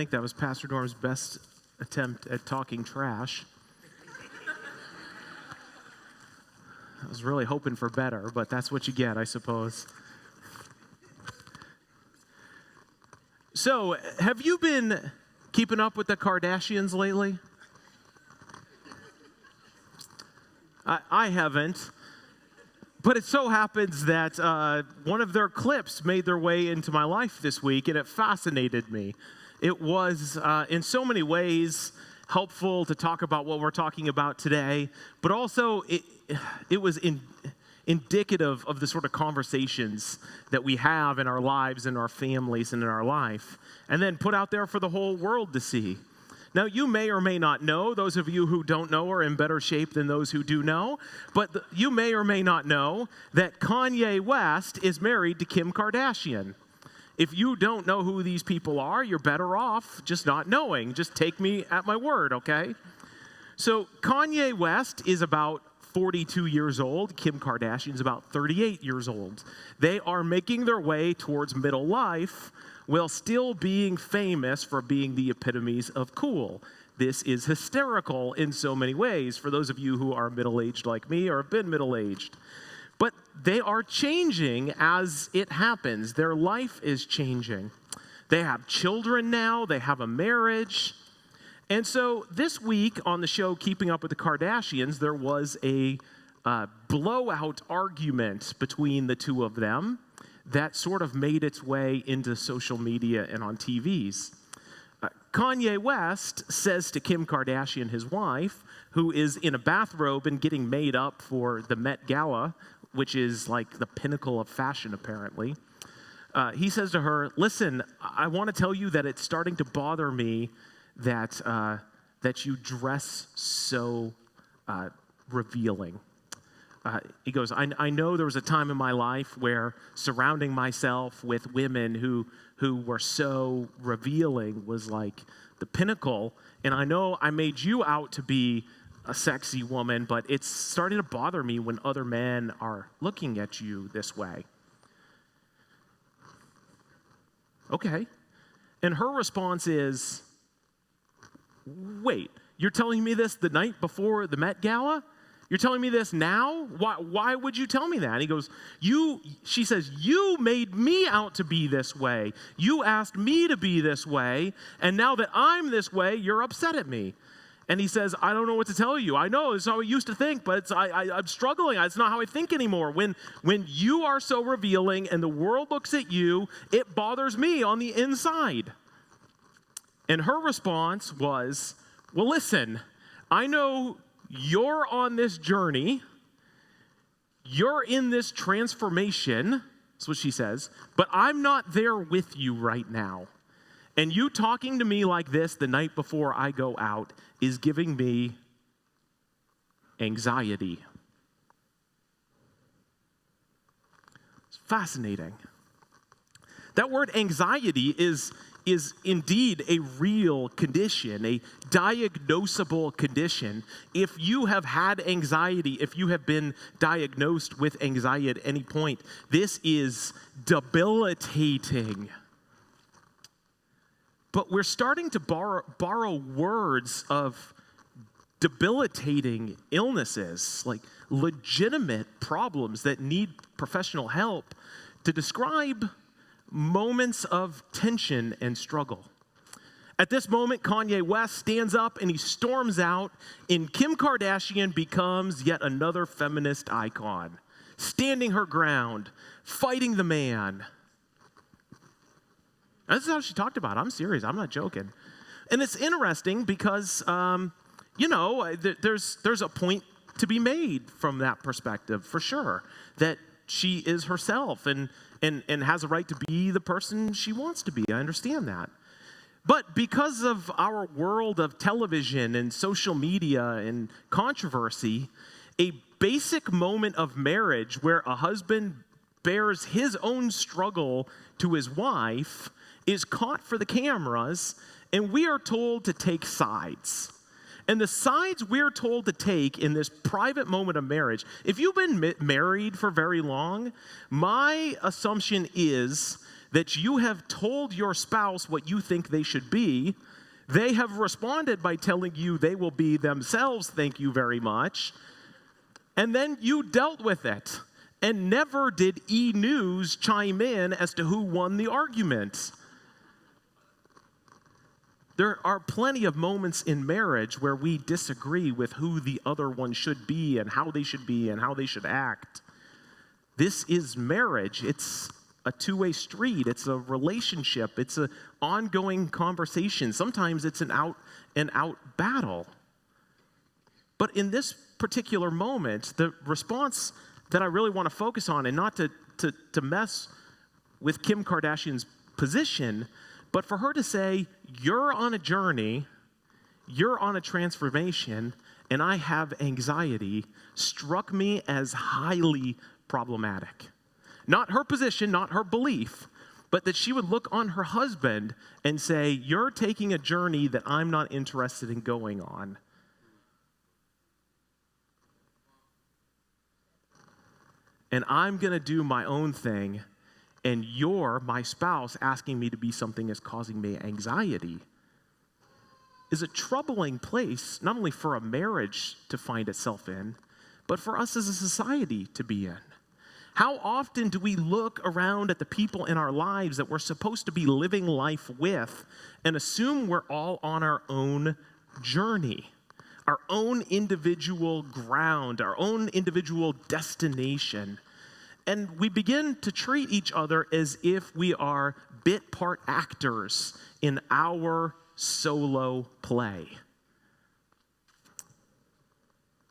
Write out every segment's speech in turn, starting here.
I think that was Pastor Norm's best attempt at talking trash. I was really hoping for better, but that's what you get, I suppose. So, have you been keeping up with the Kardashians lately? I haven't. But it so happens that one of their clips made their way into my life this week, and it fascinated me. It was, in so many ways, helpful to talk about what we're talking about today, but also it was indicative of the sort of conversations that we have in our lives, in our families, and in our life, and then put out there for the whole world to see. Now, you may or may not know, those of you who don't know are in better shape than those who do know, but you may or may not know that Kanye West is married to Kim Kardashian. If you don't know who these people are, you're better off just not knowing. Just take me at my word, okay? So Kanye West is about 42 years old. Kim Kardashian's about 38 years old. They are making their way towards middle life while still being famous for being the epitomes of cool. This is hysterical in so many ways for those of you who are middle-aged like me or have been middle-aged. But they are changing as it happens. Their life is changing. They have children now. They have a marriage. And so this week on the show, Keeping Up with the Kardashians, there was a blowout argument between the two of them that sort of made its way into social media and on TVs. Kanye West says to Kim Kardashian, his wife, who is in a bathrobe and getting made up for the Met Gala, which is like the pinnacle of fashion, apparently. He says to her, listen, I want to tell you that it's starting to bother me that you dress so revealing. He goes, I know there was a time in my life where surrounding myself with women who were so revealing was like the pinnacle, and I know I made you out to be a sexy woman, but it's starting to bother me when other men are looking at you this way. Okay. And her response is, wait, you're telling me this the night before the Met Gala? You're telling me this now? Why would you tell me that? And he goes, she says, you made me out to be this way. You asked me to be this way, and now that I'm this way, you're upset at me. And he says, I don't know what to tell you. I know this is how I used to think, but I'm struggling. It's not how I think anymore. When you are so revealing and the world looks at you, it bothers me on the inside. And her response was, well, listen, I know you're on this journey. You're in this transformation. That's what she says. But I'm not there with you right now. And you talking to me like this the night before I go out is giving me anxiety. It's fascinating. That word anxiety is indeed a real condition, a diagnosable condition. If you have had anxiety, if you have been diagnosed with anxiety at any point, this is debilitating. But we're starting to borrow words of debilitating illnesses, like legitimate problems that need professional help, to describe moments of tension and struggle. At this moment, Kanye West stands up and he storms out, and Kim Kardashian becomes yet another feminist icon, standing her ground, fighting the man. This is how she talked about it. I'm serious. I'm not joking. And it's interesting because, there's a point to be made from that perspective, for sure, that she is herself and has a right to be the person she wants to be. I understand that. But because of our world of television and social media and controversy, a basic moment of marriage where a husband bears his own struggle to his wife is caught for the cameras, and we are told to take sides. And the sides we're told to take in this private moment of marriage, if you've been married for very long, my assumption is that you have told your spouse what you think they should be. They have responded by telling you they will be themselves, thank you very much. And then you dealt with it. And never did E! News chime in as to who won the argument. There are plenty of moments in marriage where we disagree with who the other one should be and how they should be and how they should act. This is marriage. It's a two-way street. It's a relationship. It's an ongoing conversation. Sometimes it's an out-and-out battle. But in this particular moment, the response that I really want to focus on, and not to mess with Kim Kardashian's position, but for her to say, you're on a journey, you're on a transformation, and I have anxiety, struck me as highly problematic. Not her position, not her belief, but that she would look on her husband and say, you're taking a journey that I'm not interested in going on. And I'm going to do my own thing, and you're, my spouse, asking me to be something that's causing me anxiety, is a troubling place, not only for a marriage to find itself in, but for us as a society to be in. How often do we look around at the people in our lives that we're supposed to be living life with and assume we're all on our own journey, our own individual ground, our own individual destination? And we begin to treat each other as if we are bit part actors in our solo play.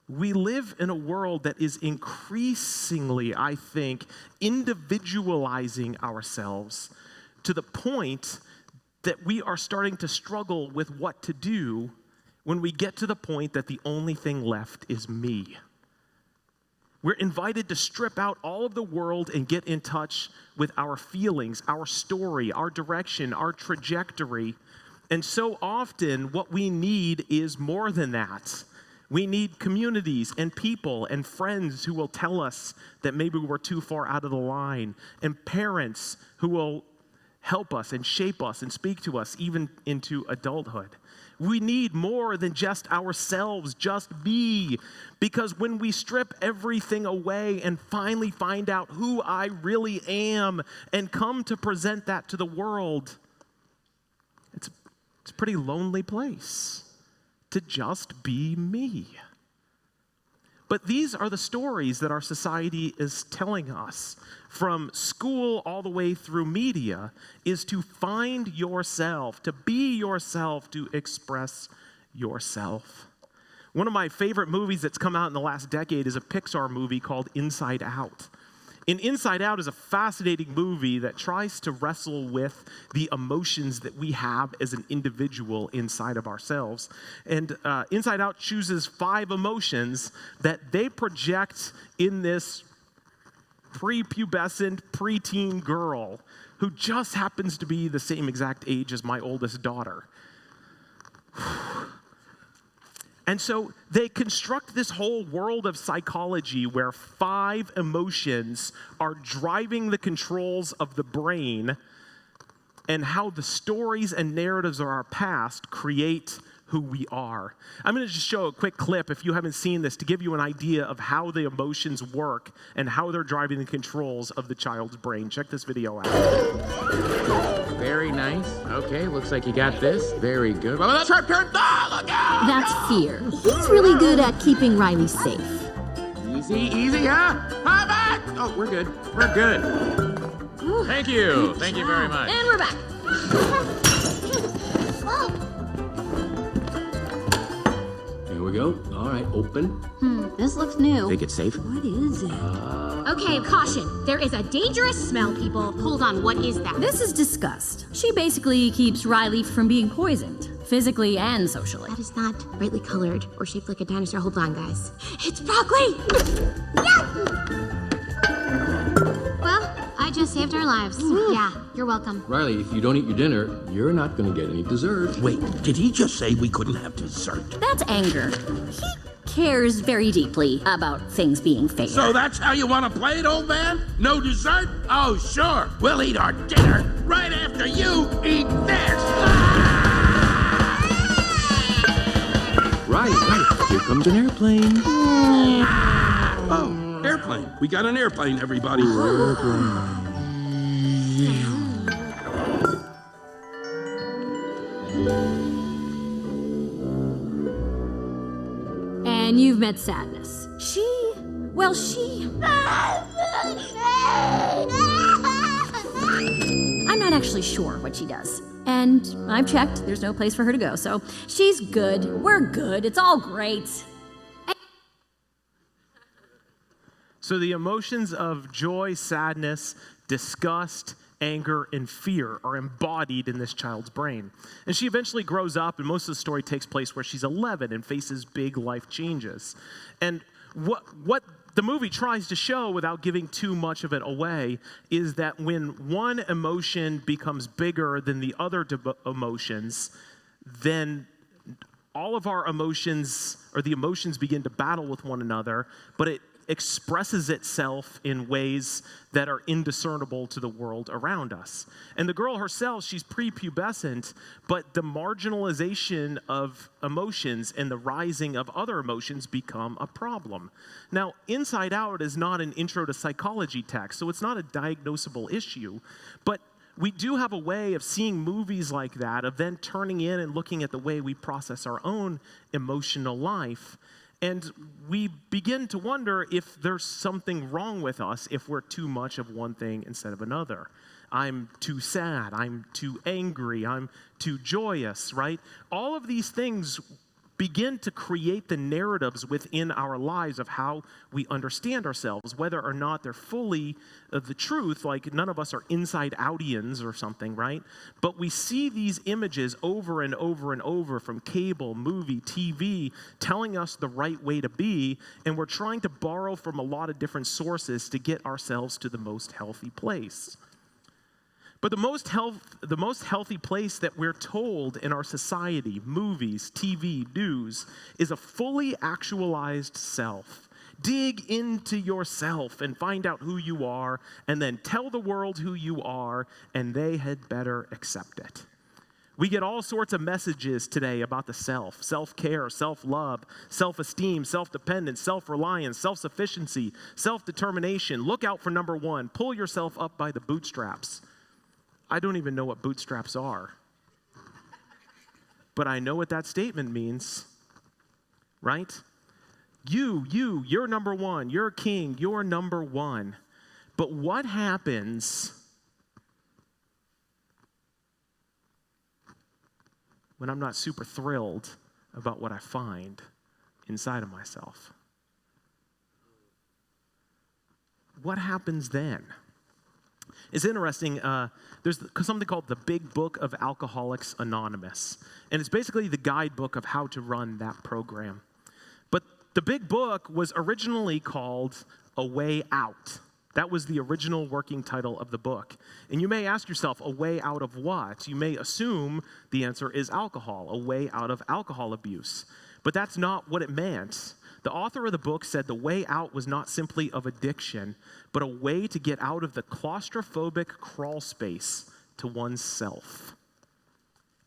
We live in a world that is increasingly, I think, individualizing ourselves to the point that we are starting to struggle with what to do when we get to the point that the only thing left is me. We're invited to strip out all of the world and get in touch with our feelings, our story, our direction, our trajectory. And so often what we need is more than that. We need communities and people and friends who will tell us that maybe we're too far out of the line, and parents who will help us and shape us and speak to us even into adulthood. We need more than just ourselves, just be, because when we strip everything away and finally find out who I really am and come to present that to the world, it's a pretty lonely place to just be me. But these are the stories that our society is telling us, from school all the way through media, is to find yourself, to be yourself, to express yourself. One of my favorite movies that's come out in the last decade is a Pixar movie called Inside Out. And Inside Out is a fascinating movie that tries to wrestle with the emotions that we have as an individual inside of ourselves. And Inside Out chooses 5 emotions that they project in this prepubescent, preteen girl who just happens to be the same exact age as my oldest daughter. And so they construct this whole world of psychology where 5 emotions are driving the controls of the brain, and how the stories and narratives of our past create who we are. I'm going to just show a quick clip, if you haven't seen this, to give you an idea of how the emotions work and how they're driving the controls of the child's brain. Check this video out. Very nice. Okay, looks like you got this. Very good. Oh, that's her turn. Oh, look out! That's Fear. He's really good at keeping Riley safe. Easy, huh? How about? Oh, we're good. We're good. Thank you. Thank you very much. And we're back. Here we go. All right, open. This looks new. Think it's safe? What is it? Okay, caution. There is a dangerous smell, people. Hold on, what is that? This is disgust. She basically keeps Riley from being poisoned, physically and socially. That is not brightly colored or shaped like a dinosaur. Hold on, guys. It's broccoli! Yeah! Well, I I just saved our lives. Yeah, you're welcome. Riley, if you don't eat your dinner, you're not going to get any dessert. Wait, did he just say we couldn't have dessert? That's anger. He cares very deeply about things being fair. So that's how you want to play it, old man? No dessert? Oh, sure. We'll eat our dinner right after you eat this. Riley, here comes an airplane. Oh, airplane. We got an airplane, everybody. And you've met Sadness. She. I'm not actually sure what she does. And I've checked, there's no place for her to go. So she's good. We're good. It's all great. So the emotions of joy, sadness, disgust, anger, and fear are embodied in this child's brain. And she eventually grows up, and most of the story takes place where she's 11 and faces big life changes. And what the movie tries to show, without giving too much of it away, is that when one emotion becomes bigger than the other emotions, then all of our emotions, or the emotions, begin to battle with one another, but it expresses itself in ways that are indiscernible to the world around us. And the girl herself, she's prepubescent, but the marginalization of emotions and the rising of other emotions become a problem. Now, Inside Out is not an intro to psychology text, so it's not a diagnosable issue, but we do have a way of seeing movies like that, of then turning in and looking at the way we process our own emotional life. And we begin to wonder if there's something wrong with us if we're too much of one thing instead of another. I'm too sad, I'm too angry, I'm too joyous, right? All of these things begin to create the narratives within our lives of how we understand ourselves, whether or not they're fully the truth, like none of us are inside-outians or something, right? But we see these images over and over and over from cable, movie, TV, telling us the right way to be, and we're trying to borrow from a lot of different sources to get ourselves to the most healthy place. But the most healthy place that we're told in our society, movies, TV, news, is a fully actualized self. Dig into yourself and find out who you are, and then tell the world who you are, and they had better accept it. We get all sorts of messages today about the self: self-care, self-love, self-esteem, self-dependence, self-reliance, self-sufficiency, self-determination. Look out for number one. Pull yourself up by the bootstraps. I don't even know what bootstraps are. But I know what that statement means, right? You're number one. You're king. You're number one. But what happens when I'm not super thrilled about what I find inside of myself? What happens then? It's interesting, there's something called the Big Book of Alcoholics Anonymous, and it's basically the guidebook of how to run that program. But the Big Book was originally called A Way Out. That was the original working title of the book. And you may ask yourself, a way out of what? You may assume the answer is alcohol, a way out of alcohol abuse. But that's not what it meant. The author of the book said the way out was not simply of addiction, but a way to get out of the claustrophobic crawl space to oneself.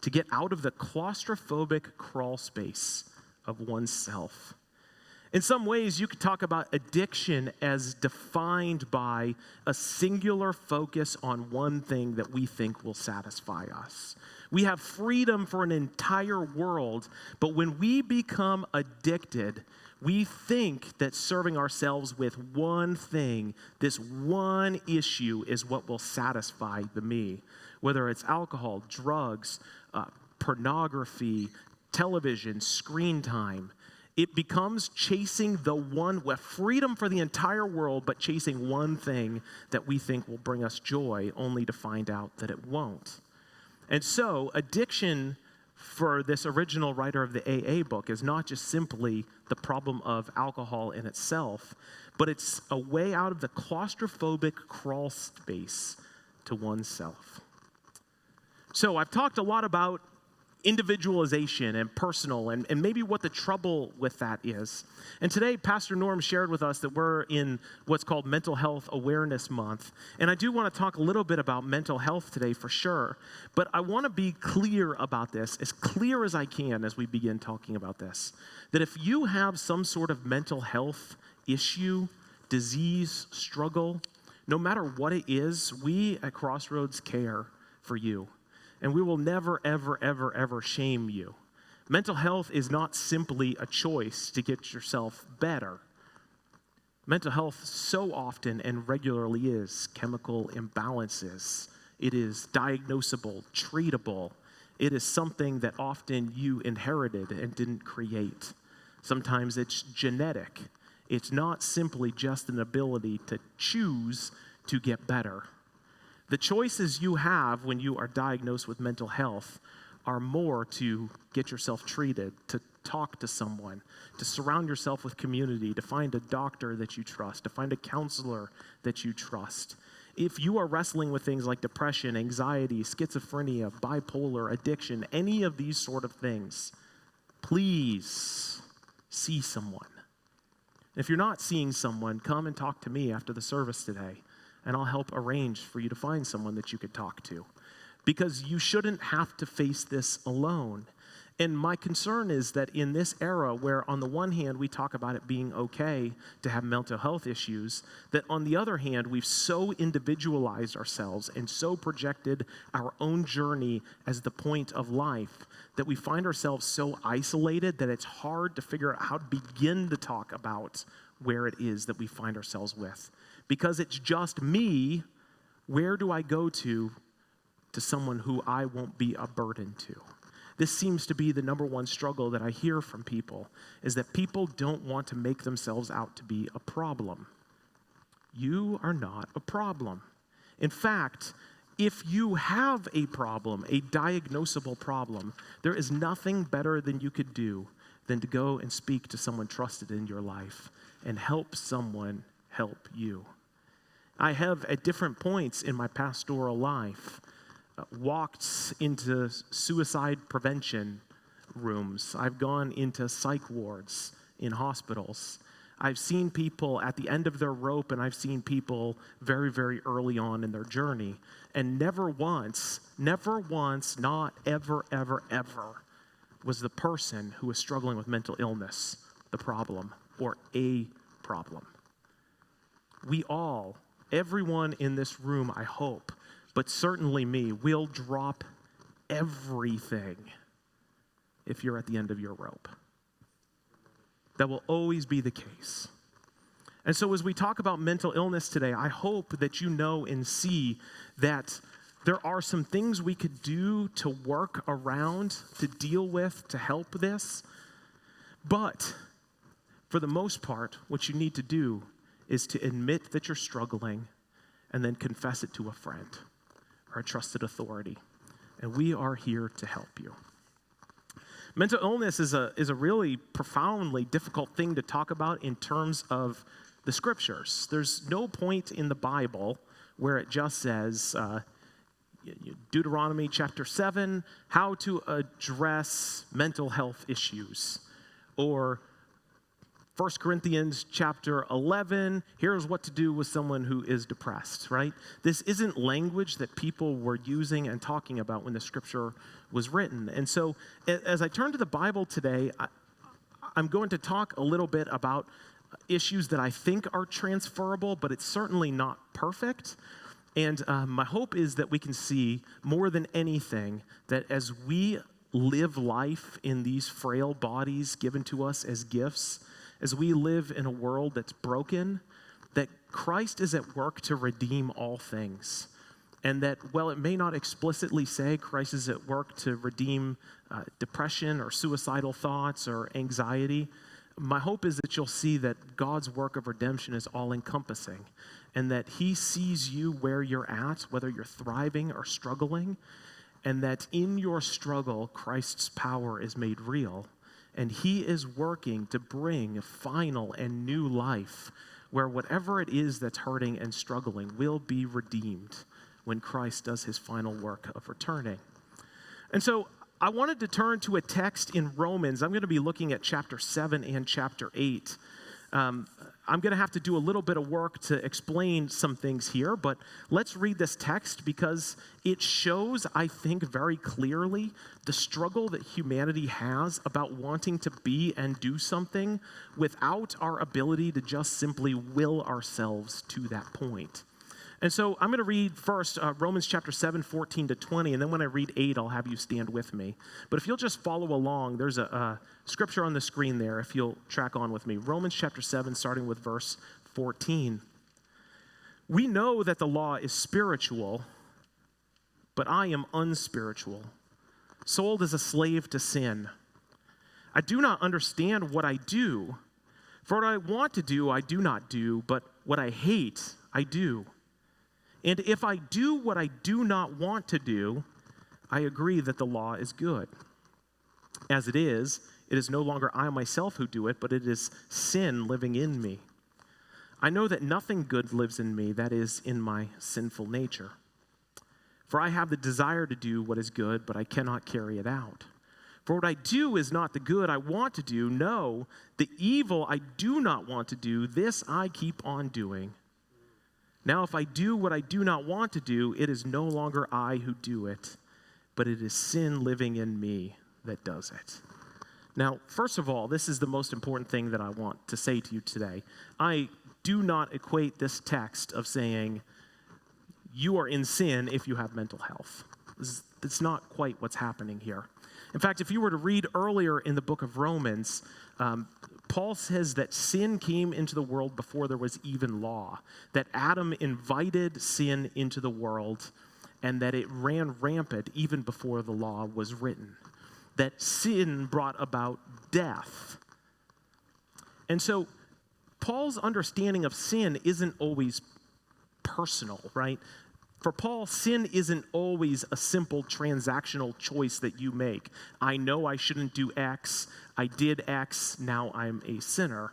To get out of the claustrophobic crawl space of oneself. In some ways, you could talk about addiction as defined by a singular focus on one thing that we think will satisfy us. We have freedom for an entire world, but when we become addicted, we think that serving ourselves with one thing, this one issue, is what will satisfy the me. Whether it's alcohol, drugs, pornography, television, screen time. It becomes chasing the one, with freedom for the entire world, but chasing one thing that we think will bring us joy, only to find out that it won't. And so addiction for this original writer of the AA book is not just simply the problem of alcohol in itself, but it's a way out of the claustrophobic crawl space to oneself. So I've talked a lot about individualization and personal and maybe what the trouble with that is. And today, Pastor Norm shared with us that we're in what's called Mental Health Awareness Month. And I do want to talk a little bit about mental health today for sure. But I want to be clear about this, as clear as I can as we begin talking about this. That if you have some sort of mental health issue, disease, struggle, no matter what it is, we at Crossroads care for you. And we will never, ever, ever, ever shame you. Mental health is not simply a choice to get yourself better. Mental health so often and regularly is chemical imbalances. It is diagnosable, treatable. It is something that often you inherited and didn't create. Sometimes it's genetic. It's not simply just an ability to choose to get better. The choices you have when you are diagnosed with mental health are more to get yourself treated, to talk to someone, to surround yourself with community, to find a doctor that you trust, to find a counselor that you trust. If you are wrestling with things like depression, anxiety, schizophrenia, bipolar, addiction, any of these sort of things, please see someone. If you're not seeing someone, come and talk to me after the service today. And I'll help arrange for you to find someone that you could talk to. Because you shouldn't have to face this alone. And my concern is that in this era where on the one hand we talk about it being okay to have mental health issues, that on the other hand we've so individualized ourselves and so projected our own journey as the point of life that we find ourselves so isolated that it's hard to figure out how to begin to talk about where it is that we find ourselves with. Because it's just me, where do I go to someone who I won't be a burden to? This seems to be the number one struggle that I hear from people, is that people don't want to make themselves out to be a problem. You are not a problem. In fact, if you have a problem, a diagnosable problem, there is nothing better than you could do than to go and speak to someone trusted in your life and help someone help you. I have, at different points in my pastoral life, walked into suicide prevention rooms. I've gone into psych wards in hospitals. I've seen people at the end of their rope, and I've seen people very, very early on in their journey. And never once, not ever, ever, ever, was the person who was struggling with mental illness the problem or a problem. We all, everyone in this room, I hope, but certainly me, will drop everything if you're at the end of your rope. That will always be the case. And so as we talk about mental illness today, I hope that you know and see that there are some things we could do to work around, to deal with, to help this. But for the most part, what you need to do is to admit that you're struggling and then confess it to a friend or a trusted authority. And we are here to help you. Mental illness is a really profoundly difficult thing to talk about in terms of the scriptures. There's no point in the Bible where it just says, Deuteronomy chapter 7, how to address mental health issues. Or 1 Corinthians chapter 11, here's what to do with someone who is depressed, right? This isn't language that people were using and talking about when the scripture was written. And so as I turn to the Bible today, I'm going to talk a little bit about issues that I think are transferable, but it's certainly not perfect. And my hope is that we can see more than anything that as we live life in these frail bodies given to us as gifts, as we live in a world that's broken, that Christ is at work to redeem all things. And that, while it may not explicitly say Christ is at work to redeem depression or suicidal thoughts or anxiety, my hope is that you'll see that God's work of redemption is all-encompassing and that he sees you where you're at, whether you're thriving or struggling, and that in your struggle, Christ's power is made real, and he is working to bring final and new life where whatever it is that's hurting and struggling will be redeemed when Christ does his final work of returning. And so I wanted to turn to a text in Romans. I'm going to be looking at chapter 7 and chapter 8. I'm going to have to do a little bit of work to explain some things here, but let's read this text because it shows, I think, very clearly the struggle that humanity has about wanting to be and do something without our ability to just simply will ourselves to that point. And so I'm going to read first Romans chapter 7, 14 to 20, and then when I read 8, I'll have you stand with me. But if you'll just follow along, there's a scripture on the screen there if you'll track on with me. Romans chapter 7, starting with verse 14. We know that the law is spiritual, but I am unspiritual, sold as a slave to sin. I do not understand what I do, for what I want to do, I do not do, but what I hate, I do. And if I do what I do not want to do, I agree that the law is good. As it is no longer I myself who do it, but it is sin living in me. I know that nothing good lives in me, that is, in my sinful nature. For I have the desire to do what is good, but I cannot carry it out. For what I do is not the good I want to do. No, the evil I do not want to do, this I keep on doing. Now, if I do what I do not want to do, it is no longer I who do it, but it is sin living in me that does it. Now, first of all, this is the most important thing that I want to say to you today. I do not equate this text of saying you are in sin if you have mental health. It's not quite what's happening here. In fact, if you were to read earlier in the book of Romans, Paul says that sin came into the world before there was even law, that Adam invited sin into the world, and that it ran rampant even before the law was written, that sin brought about death. And so Paul's understanding of sin isn't always personal, right? For Paul, sin isn't always a simple transactional choice that you make. I know I shouldn't do X. I did X. Now I'm a sinner.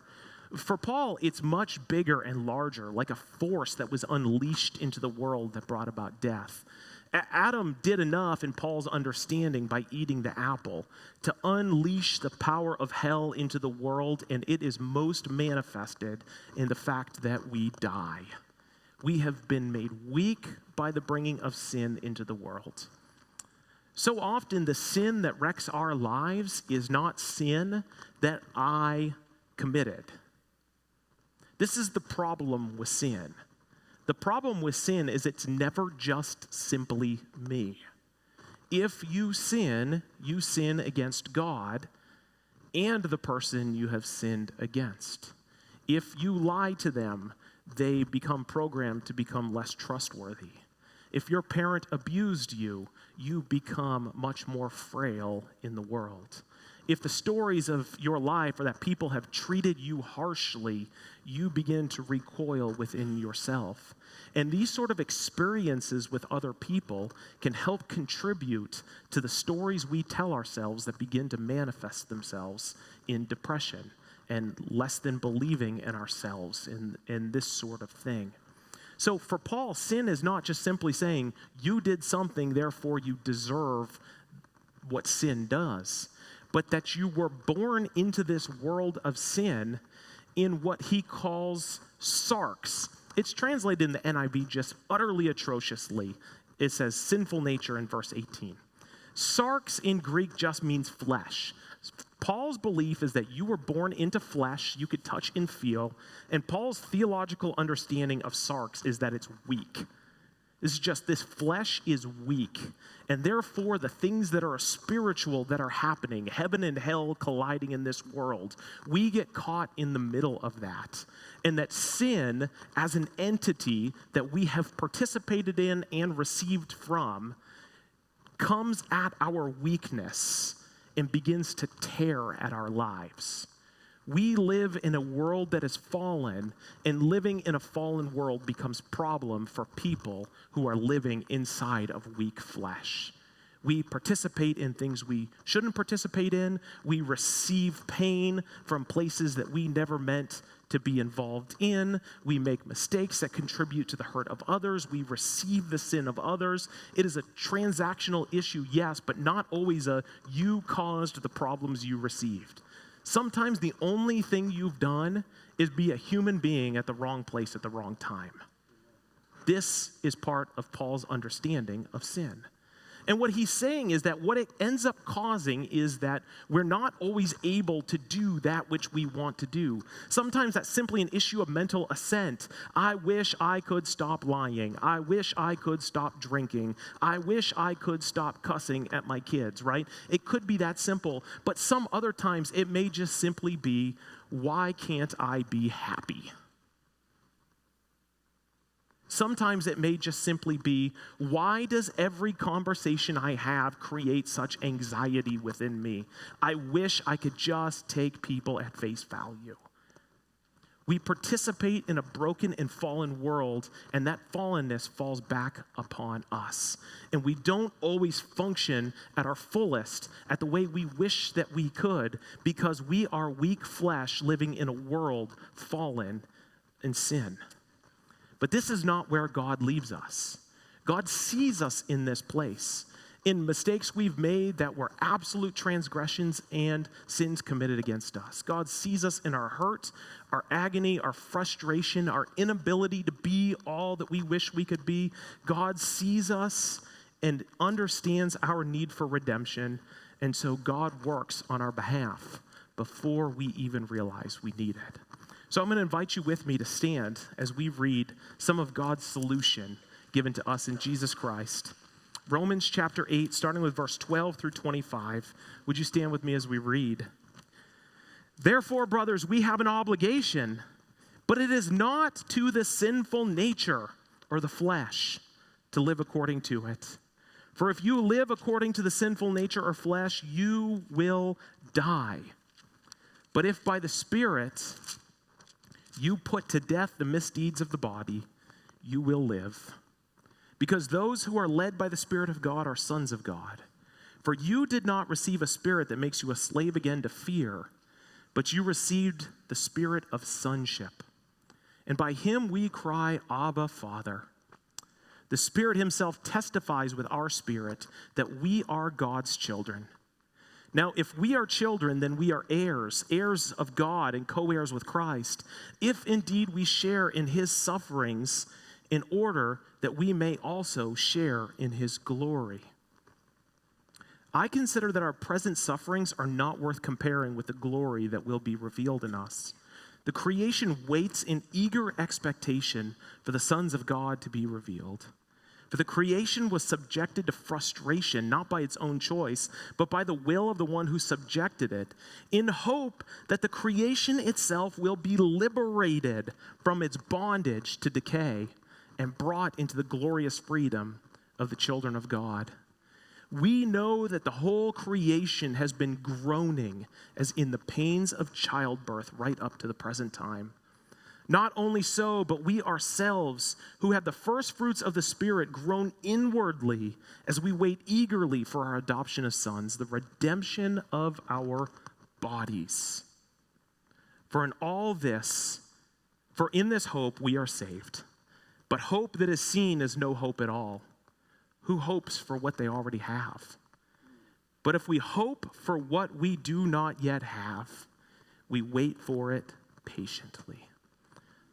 For Paul, it's much bigger and larger, like a force that was unleashed into the world that brought about death. Adam did enough in Paul's understanding by eating the apple to unleash the power of hell into the world, and it is most manifested in the fact that we die. We have been made weak by the bringing of sin into the world. So often the sin that wrecks our lives is not sin that I committed. This is the problem with sin. The problem with sin is it's never just simply me. If you sin against God and the person you have sinned against. If you lie to them, they become programmed to become less trustworthy. If your parent abused you, you become much more frail in the world. If the stories of your life are that people have treated you harshly, you begin to recoil within yourself. And these sort of experiences with other people can help contribute to the stories we tell ourselves that begin to manifest themselves in depression and less than believing in ourselves in this sort of thing. So for Paul, sin is not just simply saying, you did something, therefore you deserve what sin does, but that you were born into this world of sin in what he calls sarx. It's translated in the NIV just utterly atrociously. It says sinful nature in verse 18. Sarx in Greek just means flesh. Paul's belief is that you were born into flesh, you could touch and feel, and Paul's theological understanding of sarx is that it's weak. This flesh is weak, and therefore the things that are spiritual that are happening, heaven and hell colliding in this world, we get caught in the middle of that. And that sin as an entity that we have participated in and received from comes at our weakness and begins to tear at our lives. We live in a world that is fallen, and living in a fallen world becomes a problem for people who are living inside of weak flesh. We participate in things we shouldn't participate in. We receive pain from places that we never meant to be involved in. We make mistakes that contribute to the hurt of others. We receive the sin of others. It is a transactional issue, yes, but not always a you caused the problems you received. Sometimes the only thing you've done is be a human being at the wrong place at the wrong time. This is part of Paul's understanding of sin. And what he's saying is that what it ends up causing is that we're not always able to do that which we want to do. Sometimes that's simply an issue of mental assent. I wish I could stop lying. I wish I could stop drinking. I wish I could stop cussing at my kids, right? It could be that simple. But some other times it may just simply be, why can't I be happy? Sometimes it may just simply be, why does every conversation I have create such anxiety within me? I wish I could just take people at face value. We participate in a broken and fallen world, and that fallenness falls back upon us. And we don't always function at our fullest, at the way we wish that we could, because we are weak flesh living in a world fallen in sin. But this is not where God leaves us. God sees us in this place, in mistakes we've made that were absolute transgressions and sins committed against us. God sees us in our hurt, our agony, our frustration, our inability to be all that we wish we could be. God sees us and understands our need for redemption, and so God works on our behalf before we even realize we need it. So I'm going to invite you with me to stand as we read some of God's solution given to us in Jesus Christ. Romans chapter 8, starting with verse 12 through 25. Would you stand with me as we read? Therefore, brothers, we have an obligation, but it is not to the sinful nature or the flesh to live according to it. For if you live according to the sinful nature or flesh, you will die. But if by the Spirit you put to death the misdeeds of the body, you will live. Because those who are led by the Spirit of God are sons of God. For you did not receive a spirit that makes you a slave again to fear, but you received the spirit of sonship. And by him we cry, Abba, Father. The Spirit himself testifies with our spirit that we are God's children. Now, if we are children, then we are heirs, heirs of God and co-heirs with Christ, if indeed we share in his sufferings, in order that we may also share in his glory. I consider that our present sufferings are not worth comparing with the glory that will be revealed in us. The creation waits in eager expectation for the sons of God to be revealed. For the creation was subjected to frustration, not by its own choice, but by the will of the one who subjected it, in hope that the creation itself will be liberated from its bondage to decay and brought into the glorious freedom of the children of God. We know that the whole creation has been groaning as in the pains of childbirth right up to the present time. Not only so, but we ourselves, who have the first fruits of the Spirit, groan inwardly as we wait eagerly for our adoption as sons, the redemption of our bodies. For in this hope we are saved. But hope that is seen is no hope at all. Who hopes for what they already have? But if we hope for what we do not yet have, we wait for it patiently.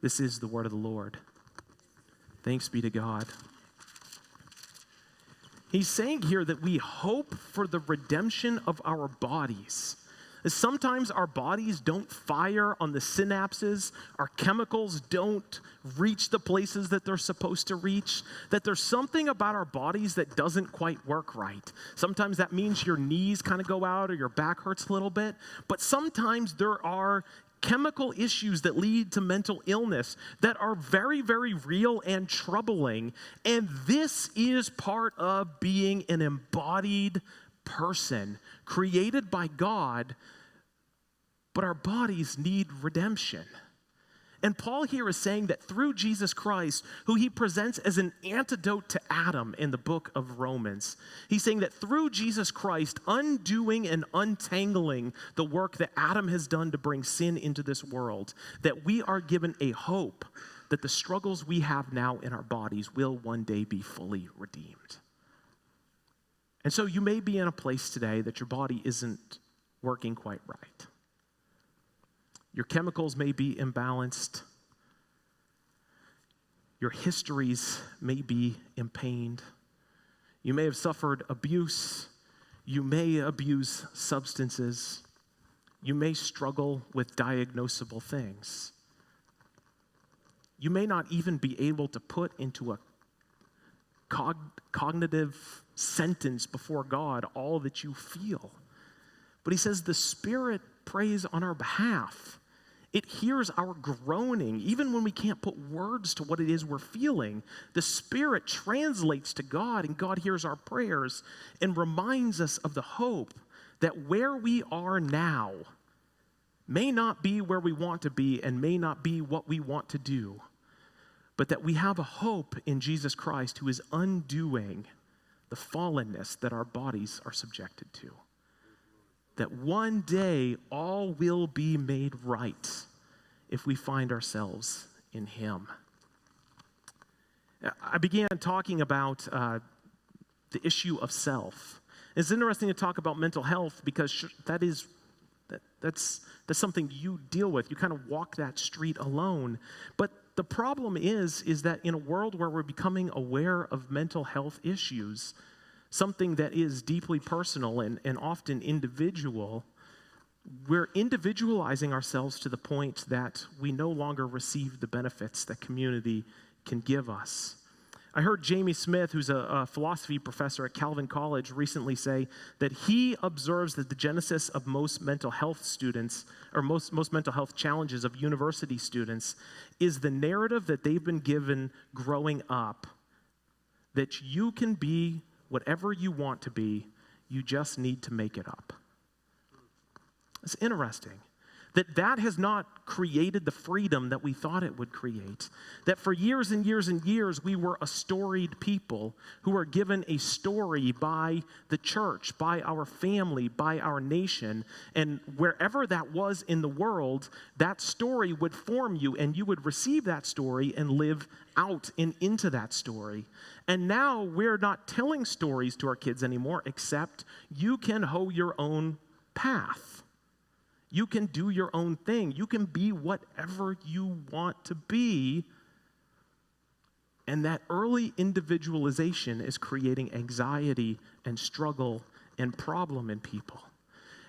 This is the word of the Lord. Thanks be to God. He's saying here that we hope for the redemption of our bodies. Sometimes our bodies don't fire on the synapses, our chemicals don't reach the places that they're supposed to reach, that there's something about our bodies that doesn't quite work right. Sometimes that means your knees kind of go out or your back hurts a little bit, but sometimes there are chemical issues that lead to mental illness that are very, very real and troubling, and this is part of being an embodied person created by God, but our bodies need redemption. And Paul here is saying that through Jesus Christ, who he presents as an antidote to Adam in the book of Romans, he's saying that through Jesus Christ, undoing and untangling the work that Adam has done to bring sin into this world, that we are given a hope that the struggles we have now in our bodies will one day be fully redeemed. And so you may be in a place today that your body isn't working quite right. Your chemicals may be imbalanced. Your histories may be impained. You may have suffered abuse. You may abuse substances. You may struggle with diagnosable things. You may not even be able to put into a cognitive sentence before God all that you feel. But he says the Spirit prays on our behalf. It hears our groaning, even when we can't put words to what it is we're feeling. The Spirit translates to God, and God hears our prayers and reminds us of the hope that where we are now may not be where we want to be and may not be what we want to do, but that we have a hope in Jesus Christ who is undoing the fallenness that our bodies are subjected to. That one day all will be made right if we find ourselves in him. I began talking about the issue of self. It's interesting to talk about mental health because that's something you deal with. You kind of walk that street alone. But the problem is that in a world where we're becoming aware of mental health issues, something that is deeply personal and often individual, we're individualizing ourselves to the point that we no longer receive the benefits that community can give us. I heard Jamie Smith, who's a philosophy professor at Calvin College, recently say that he observes that the genesis of most mental health students, or most mental health challenges of university students, is the narrative that they've been given growing up, that you can be whatever you want to be, you just need to make it up. It's interesting that has not created the freedom that we thought it would create. That for years and years and years, we were a storied people who were given a story by the church, by our family, by our nation. And wherever that was in the world, that story would form you, and you would receive that story and live out and into that story. And now we're not telling stories to our kids anymore, except you can hoe your own path. You can do your own thing. You can be whatever you want to be. And that early individualization is creating anxiety and struggle and problem in people.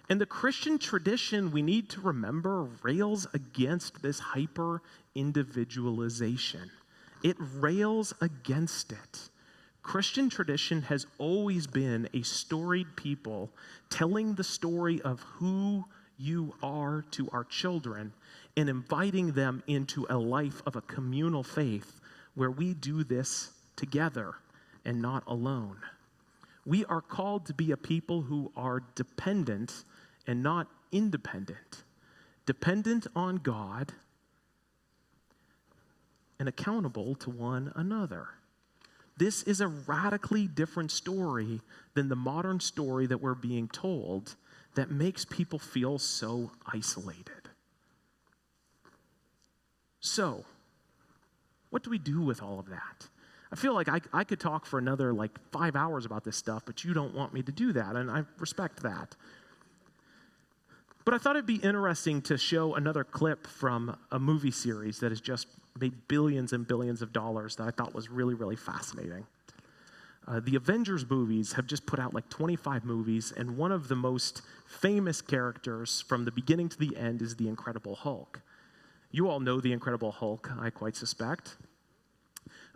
And the Christian tradition, we need to remember, rails against this hyper-individualization. It rails against it. Christian tradition has always been a storied people telling the story of who you are to our children and inviting them into a life of a communal faith where we do this together and not alone. We are called to be a people who are dependent and not independent, dependent on God and accountable to one another. This is a radically different story than the modern story that we're being told that makes people feel so isolated. So, what do we do with all of that? I feel like I could talk for another 5 hours about this stuff, but you don't want me to do that, and I respect that. But I thought it'd be interesting to show another clip from a movie series that has just made billions and billions of dollars that I thought was really, really fascinating. The Avengers movies have just put out 25 movies, and one of the most famous characters from the beginning to the end is the Incredible Hulk. You all know the Incredible Hulk, I quite suspect.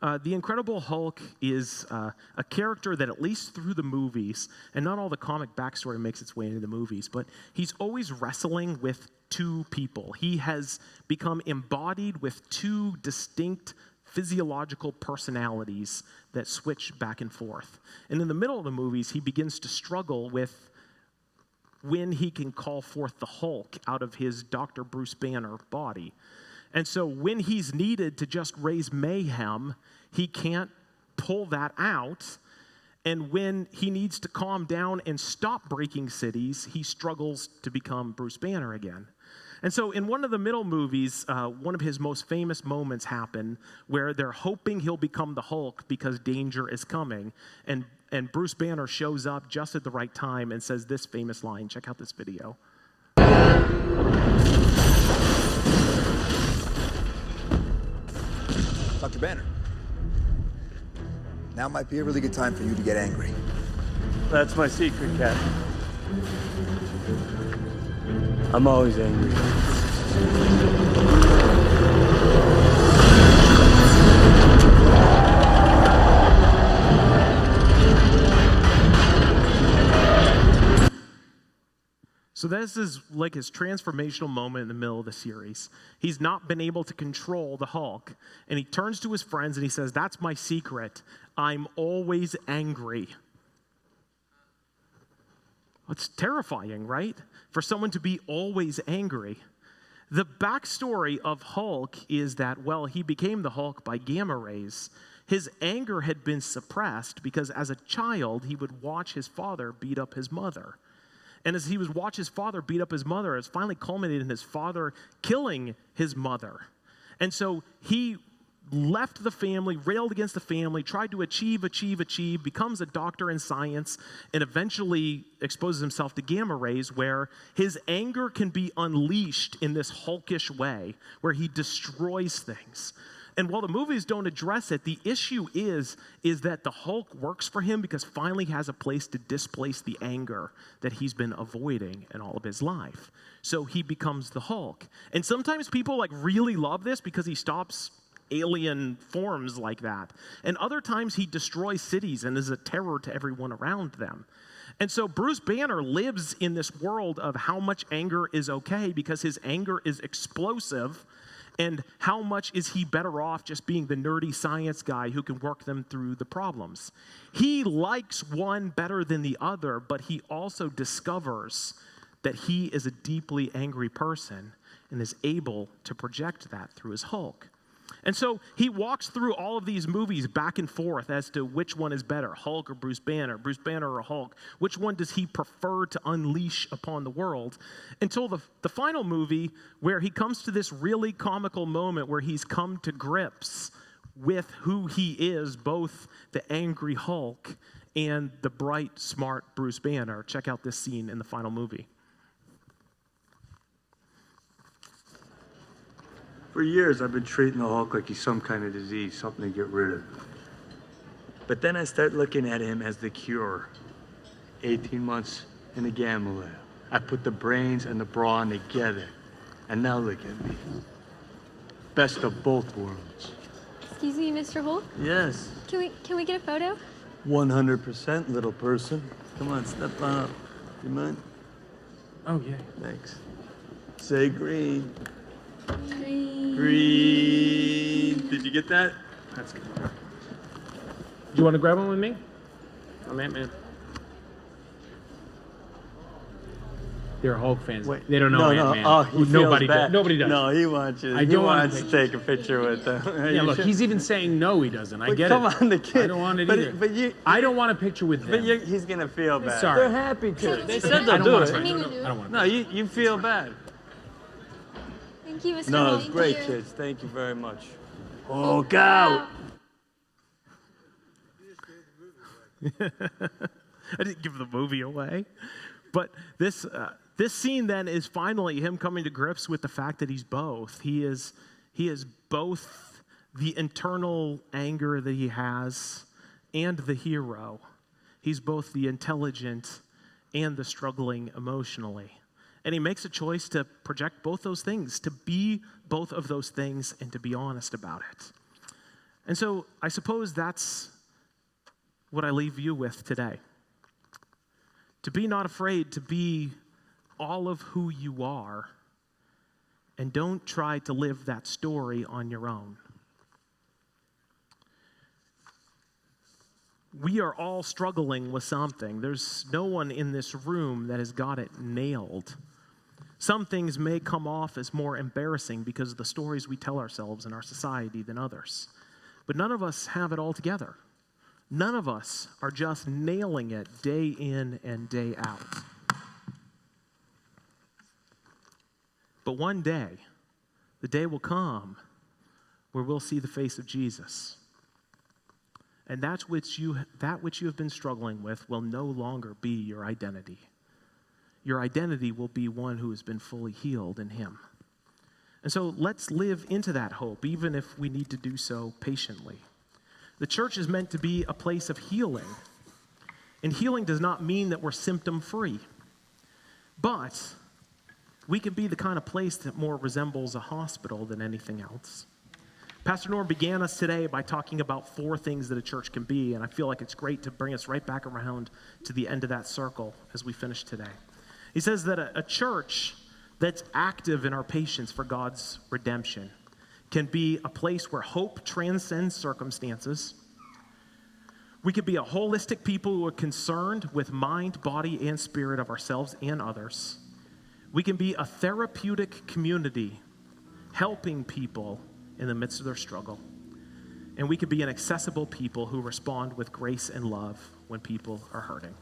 The Incredible Hulk is a character that, at least through the movies, and not all the comic backstory makes its way into the movies, but he's always wrestling with two people. He has become embodied with two distinct physiological personalities that switch back and forth. And in the middle of the movies, he begins to struggle with when he can call forth the Hulk out of his Dr. Bruce Banner body. And so when he's needed to just raise mayhem, he can't pull that out. And when he needs to calm down and stop breaking cities, he struggles to become Bruce Banner again. And so in one of the middle movies, one of his most famous moments happen where they're hoping he'll become the Hulk because danger is coming. And Bruce Banner shows up just at the right time and says this famous line. Check out this video. Dr. Banner. Now might be a really good time for you to get angry. That's my secret, Cap. I'm always angry. So this is like his transformational moment in the middle of the series. He's not been able to control the Hulk, and he turns to his friends and he says, "That's my secret. I'm always angry." It's terrifying, right? For someone to be always angry. The backstory of Hulk is that, well, he became the Hulk by gamma rays. His anger had been suppressed because as a child, he would watch his father beat up his mother. And as he was watching his father beat up his mother, it's finally culminated in his father killing his mother. And so he left the family, railed against the family, tried to achieve, becomes a doctor in science, and eventually exposes himself to gamma rays where his anger can be unleashed in this hulkish way, where he destroys things. And while the movies don't address it, the issue is that the Hulk works for him because finally he has a place to displace the anger that he's been avoiding in all of his life. So he becomes the Hulk. And sometimes people really love this because he stops alien forms like that. And other times he destroys cities and is a terror to everyone around them. And so Bruce Banner lives in this world of how much anger is okay because his anger is explosive. And how much is he better off just being the nerdy science guy who can work them through the problems? He likes one better than the other, but he also discovers that he is a deeply angry person and is able to project that through his Hulk. And so he walks through all of these movies back and forth as to which one is better, Hulk or Bruce Banner or Hulk. Which one does he prefer to unleash upon the world? Until the final movie where he comes to this really comical moment where he's come to grips with who he is, both the angry Hulk and the bright, smart Bruce Banner. Check out this scene in the final movie. For years, I've been treating the Hulk like he's some kind of disease, something to get rid of. But then I start looking at him as the cure. 18 months in the gamma lab. I put the brains and the brawn together. And now look at me. Best of both worlds. Excuse me, Mr. Hulk? Yes. Can we get a photo? 100%, little person. Come on, step on up. You mind? Oh, yeah. Thanks. Say green. Green. Green. Did you get that? That's good. Do you want to grab one with me? I'm Ant-Man. They're Hulk fans. Wait. They don't know Ant-Man. Oh, he Nobody feels bad. does. Nobody does. No, he wants you. I He don't want wants to take a picture with them. Yeah, look, he's even saying no, he doesn't. I But get come it. on, the kid. I don't want it But- either. but you- I don't want a picture with them. But he's gonna feel bad. Sorry. They're happy to. They said I they'll don't do want it. to. I mean, I don't want to. No, you feel bad. Thank you, Mr. No, Hulk. it's great, Thank you. kids. Thank you very much. Hulk out. I didn't give the movie away. But this scene then is finally him coming to grips with the fact that he's both. He is both the internal anger that he has and the hero. He's both the intelligent and the struggling emotionally. And he makes a choice to project both those things, to be both of those things and to be honest about it. And so I suppose that's what I leave you with today. To be not afraid to be all of who you are, and don't try to live that story on your own. We are all struggling with something. There's no one in this room that has got it nailed. Some things may come off as more embarrassing because of the stories we tell ourselves in our society than others. But none of us have it all together. None of us are just nailing it day in and day out. But one day, the day will come where we'll see the face of Jesus. And that which you have been struggling with will no longer be your identity. Your identity will be one who has been fully healed in him. And so let's live into that hope, even if we need to do so patiently. The church is meant to be a place of healing. And healing does not mean that we're symptom-free. But we can be the kind of place that more resembles a hospital than anything else. Pastor Norm began us today by talking about 4 things that a church can be, and I feel like it's great to bring us right back around to the end of that circle as we finish today. He says that a church that's active in our patience for God's redemption can be a place where hope transcends circumstances. We could be a holistic people who are concerned with mind, body, and spirit of ourselves and others. We can be a therapeutic community helping people in the midst of their struggle. And we could be an accessible people who respond with grace and love when people are hurting.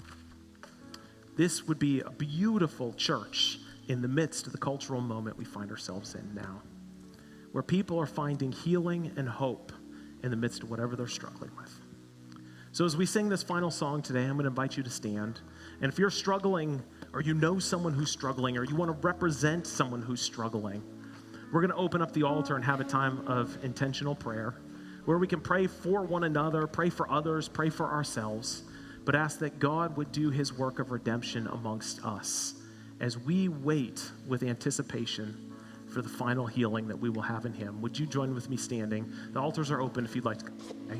This would be a beautiful church in the midst of the cultural moment we find ourselves in now, where people are finding healing and hope in the midst of whatever they're struggling with. So as we sing this final song today, I'm going to invite you to stand. And if you're struggling, or you know someone who's struggling, or you want to represent someone who's struggling, we're going to open up the altar and have a time of intentional prayer where we can pray for one another, pray for others, pray for ourselves, but ask that God would do his work of redemption amongst us as we wait with anticipation for the final healing that we will have in him. Would you join with me standing? The altars are open if you'd like to come. Okay?